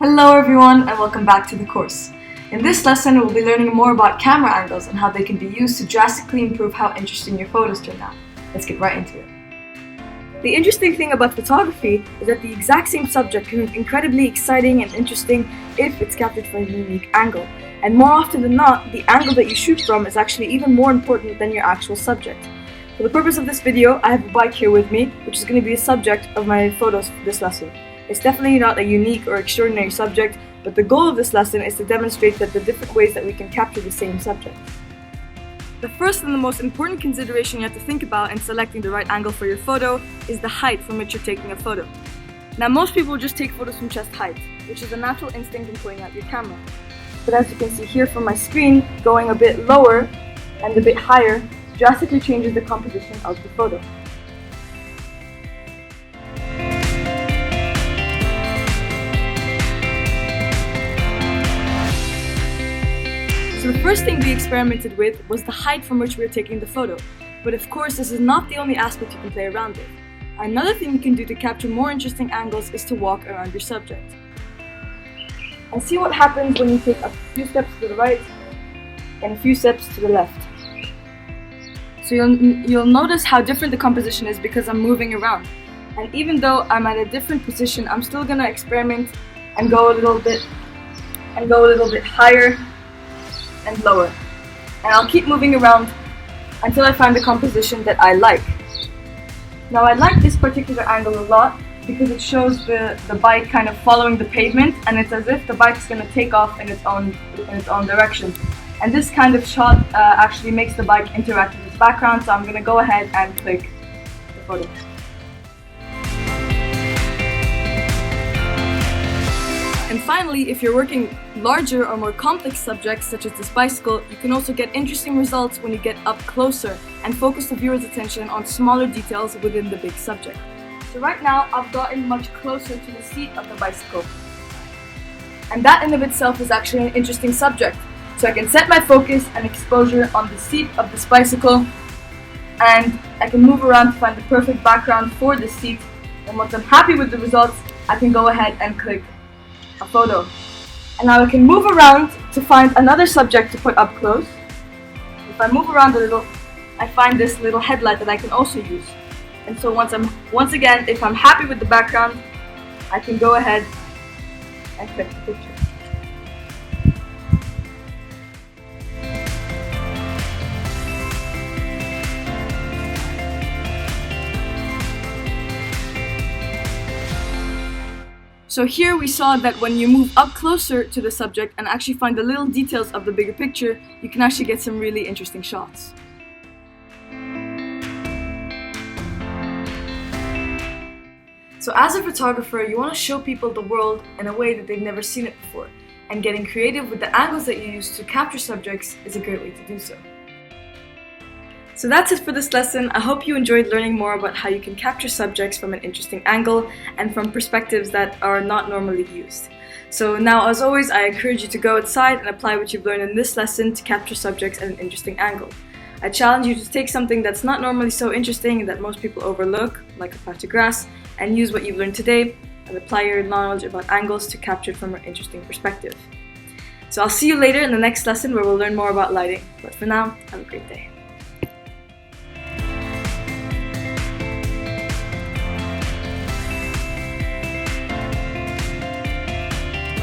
Hello everyone and welcome back to the course. In this lesson we'll be learning more about camera angles and how they can be used to drastically improve how interesting your photos turn out. Let's get right into it. The interesting thing about photography is that the exact same subject can be incredibly exciting and interesting if it's captured from a unique angle. And more often than not, the angle that you shoot from is actually even more important than your actual subject. For the purpose of this video, I have a bike here with me, which is going to be the subject of my photos for this lesson. It's definitely not a unique or extraordinary subject, but the goal of this lesson is to demonstrate that the different ways that we can capture the same subject. The first and the most important consideration you have to think about in selecting the right angle for your photo is the height from which you're taking a photo. Now most people just take photos from chest height, which is a natural instinct in pointing at your camera. But as you can see here from my screen, going a bit lower and a bit higher drastically changes the composition of the photo. So the first thing we experimented with was the height from which we were taking the photo. But of course, this is not the only aspect you can play around with. Another thing you can do to capture more interesting angles is to walk around your subject. And see what happens when you take a few steps to the right and a few steps to the left. So you'll notice how different the composition is because I'm moving around. And even though I'm at a different position, I'm still gonna experiment and go a little bit higher and lower. And I'll keep moving around until I find the composition that I like. Now I like this particular angle a lot because it shows the bike kind of following the pavement, and it's as if the bike's going to take off in its own direction. And this kind of shot actually makes the bike interact with its background, so I'm going to go ahead and click the photo. And finally, if you're working larger or more complex subjects such as this bicycle, you can also get interesting results when you get up closer and focus the viewer's attention on smaller details within the big subject. So right now, I've gotten much closer to the seat of the bicycle. And that in of itself is actually an interesting subject. So I can set my focus and exposure on the seat of this bicycle, and I can move around to find the perfect background for the seat. And once I'm happy with the results, I can go ahead and click a photo. And now I can move around to find another subject to put up close. If I move around a little, I find this little headlight that I can also use. And so once again, if I'm happy with the background, I can go ahead and click the picture. So here we saw that when you move up closer to the subject and actually find the little details of the bigger picture, you can actually get some really interesting shots. So as a photographer, you want to show people the world in a way that they've never seen it before, and getting creative with the angles that you use to capture subjects is a great way to do so. So that's it for this lesson. I hope you enjoyed learning more about how you can capture subjects from an interesting angle and from perspectives that are not normally used. So now, as always, I encourage you to go outside and apply what you've learned in this lesson to capture subjects at an interesting angle. I challenge you to take something that's not normally so interesting and that most people overlook, like a patch of grass, and use what you've learned today and apply your knowledge about angles to capture it from an interesting perspective. So I'll see you later in the next lesson where we'll learn more about lighting. But for now, have a great day.